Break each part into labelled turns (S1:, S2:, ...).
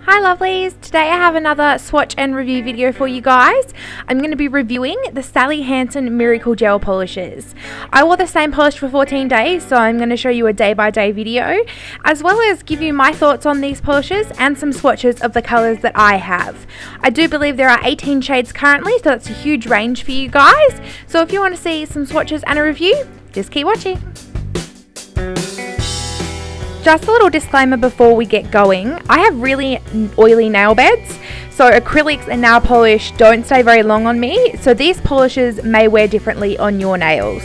S1: Hi lovelies, today I have another swatch and review video for you guys. I'm going to be reviewing the Sally Hansen Miracle Gel Polishes. I wore the same polish for 14 days, so I'm going to show you a day by day video, as well as give you my thoughts on these polishes and some swatches of the colours that I have. I do believe there are 18 shades currently, so that's a huge range for you guys. So if you want to see some swatches and a review, just keep watching. Just a little disclaimer before we get going, I have really oily nail beds, so acrylics and nail polish don't stay very long on me, so these polishes may wear differently on your nails.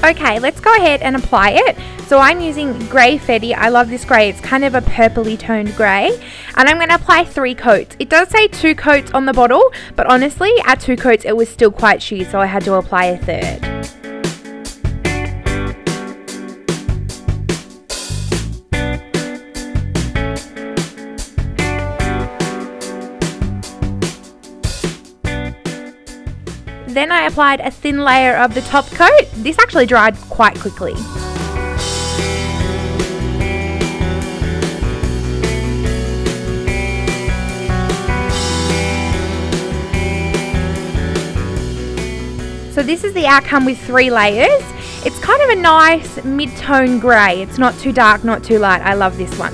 S1: Okay, let's go ahead and apply it. So I'm using grey Fetty. I love this grey, it's kind of a purpley toned grey, and I'm going to apply 3 coats. It does say 2 coats on the bottle, but honestly at 2 coats it was still quite sheer, so I had to apply a third. Then I applied a thin layer of the top coat. This actually dried quite quickly. So this is the outcome with 3 layers. It's kind of a nice mid-tone grey. It's not too dark, not too light. I love this one.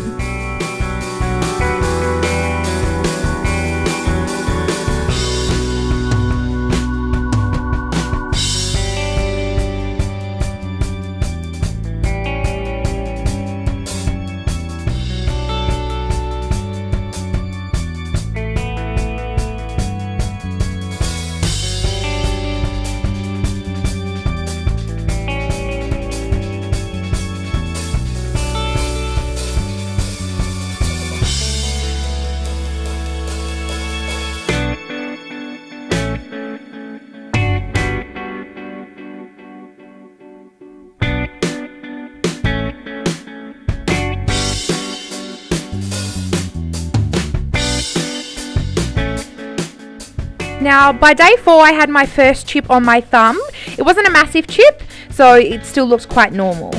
S1: Now by day 4 I had my first chip on my thumb. It wasn't a massive chip, so it still looks quite normal.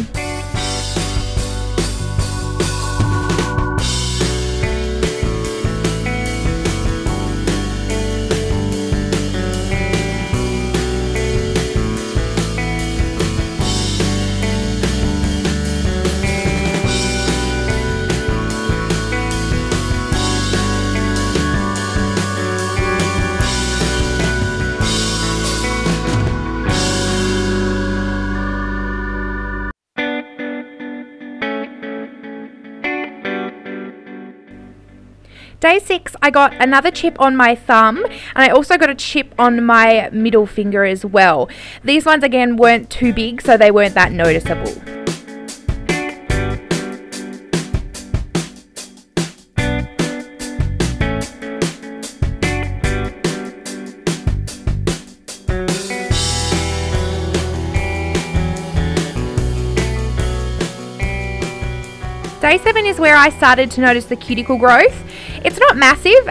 S1: Day 6 I got another chip on my thumb, and I also got a chip on my middle finger as well. These ones again weren't too big, so they weren't that noticeable. Day 7 is where I started to notice the cuticle growth. It's not massive,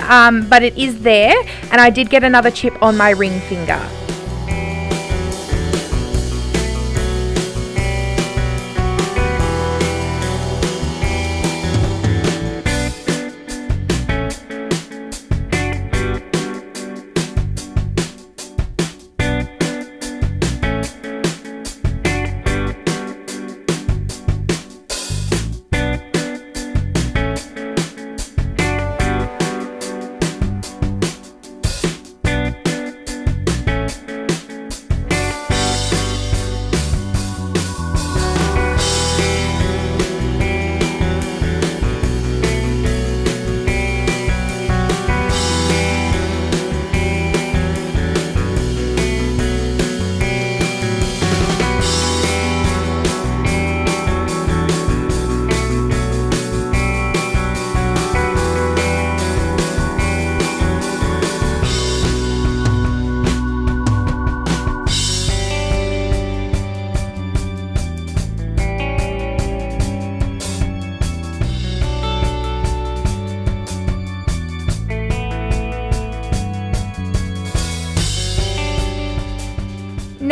S1: but it is there, and I did get another chip on my ring finger.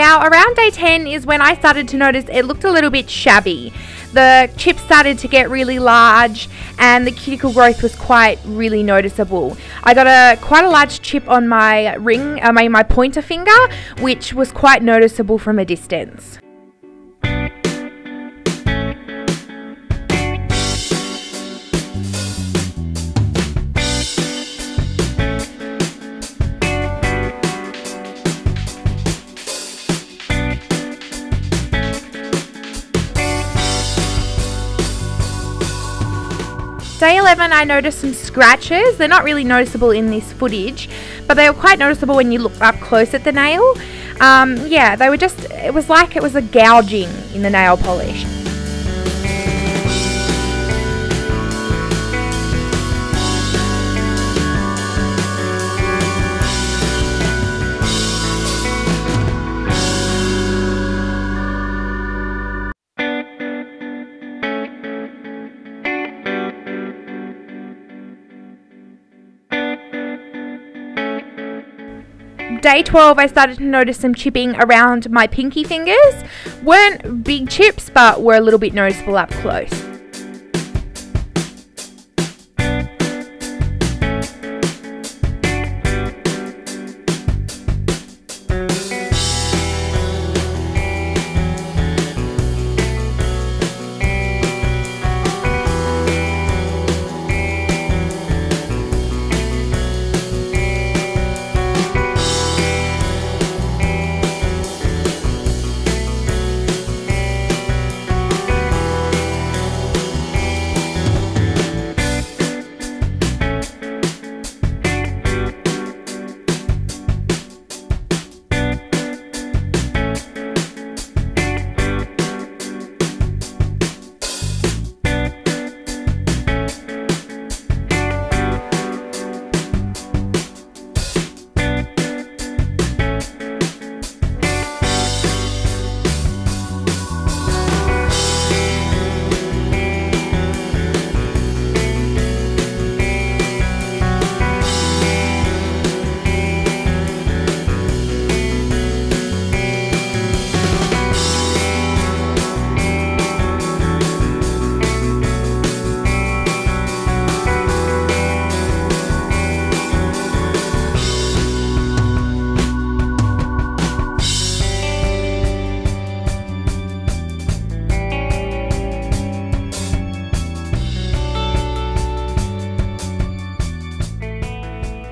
S1: Now around day 10 is when I started to notice it looked a little bit shabby. The chips started to get really large and the cuticle growth was really noticeable. I got quite a large chip on my ring, my pointer finger, which was quite noticeable from a distance. Day 11 I noticed some scratches. They're not really noticeable in this footage, but they were quite noticeable when you look up close at the nail. Yeah, they were it was like it was a gouging in the nail polish. Day 12 I started to notice some chipping around my pinky fingers. Weren't big chips, but were a little bit noticeable up close.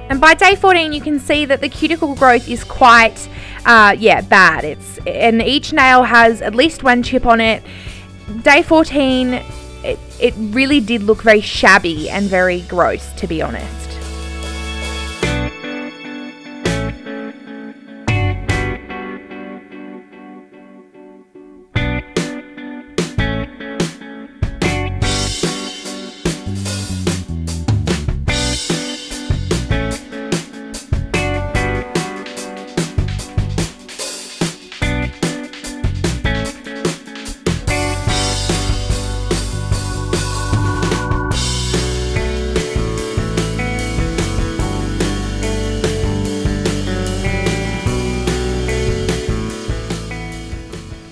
S1: And by day 14 you can see that the cuticle growth is quite bad. And each nail has at least one chip on it. Day 14 it really did look very shabby and very gross, to be honest.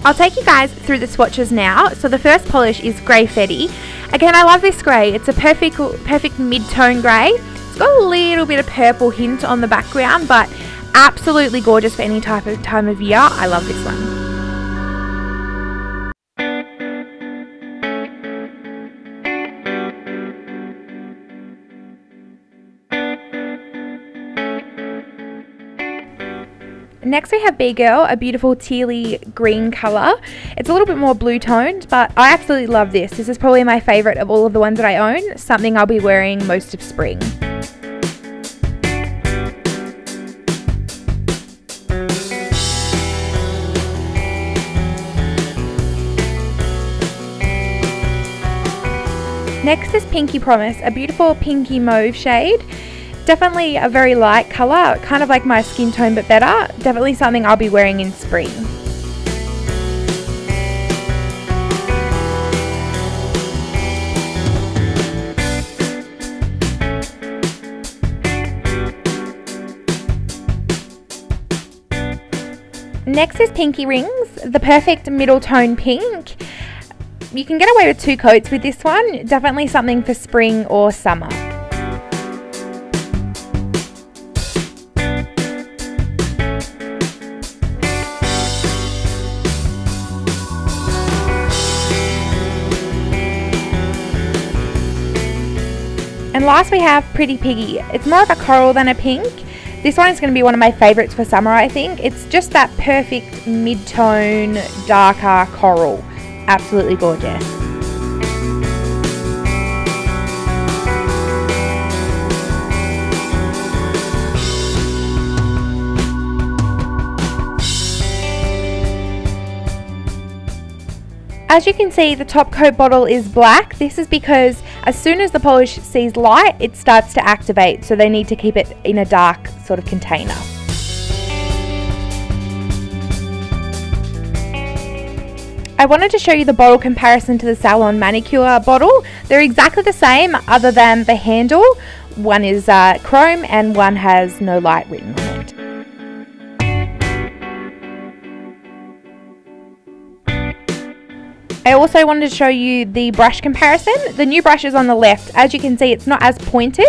S1: I'll take you guys through the swatches now. So the first polish is Grey Fetty. Again, I love this grey. It's a perfect mid-tone grey. It's got a little bit of purple hint on the background, but absolutely gorgeous for any time of year. I love this one. Next we have B-Girl, a beautiful tealy green colour. It's a little bit more blue toned, but I absolutely love this. This is probably my favourite of all of the ones that I own, something I'll be wearing most of spring. Next is Pinky Promise, a beautiful pinky mauve shade. Definitely a very light colour, kind of like my skin tone but better. Definitely something I'll be wearing in spring. Next is pinky rings, the perfect middle tone pink. You can get away with 2 coats with this one, definitely something for spring or summer. And last we have Pretty Piggy. It's more of a coral than a pink. This one is going to be one of my favourites for summer, I think. It's just that perfect mid-tone, darker coral. Absolutely gorgeous. As you can see, the top coat bottle is black. This is because as soon as the polish sees light, it starts to activate, so they need to keep it in a dark sort of container. I wanted to show you the bottle comparison to the Salon Manicure bottle. They're exactly the same other than the handle. One is chrome and one has no light written on it. I also wanted to show you the brush comparison. The new brush is on the left. As you can see, it's not as pointed.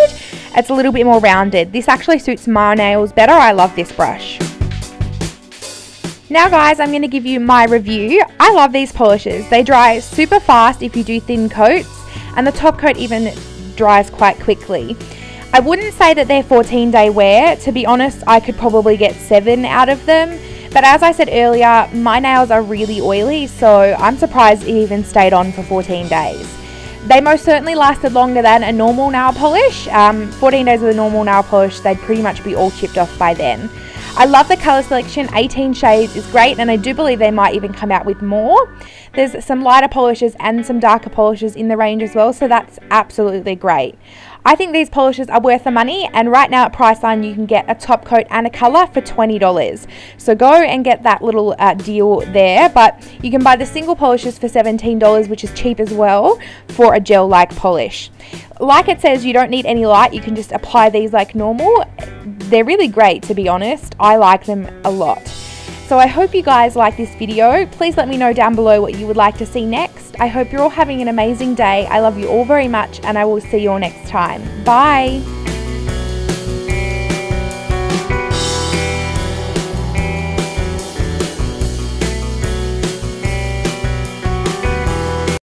S1: It's a little bit more rounded. This actually suits my nails better. I love this brush. Now guys, I'm going to give you my review. I love these polishes. They dry super fast if you do thin coats, and the top coat even dries quite quickly. I wouldn't say that they're 14-day wear. To be honest, I could probably get 7 out of them. But as I said earlier, my nails are really oily, so I'm surprised it even stayed on for 14 days. They most certainly lasted longer than a normal nail polish. 14 days with a normal nail polish, they'd pretty much be all chipped off by then. I love the colour selection. 18 shades is great, and I do believe they might even come out with more. There's some lighter polishes and some darker polishes in the range as well, so that's absolutely great. I think these polishes are worth the money, and right now at Priceline you can get a top coat and a colour for $20. So go and get that little deal there, but you can buy the single polishes for $17, which is cheap as well, for a gel-like polish. Like it says, you don't need any light, you can just apply these like normal. They're really great, to be honest. I like them a lot. So I hope you guys like this video. Please let me know down below what you would like to see next. I hope you're all having an amazing day. I love you all very much, and I will see you all next time. Bye!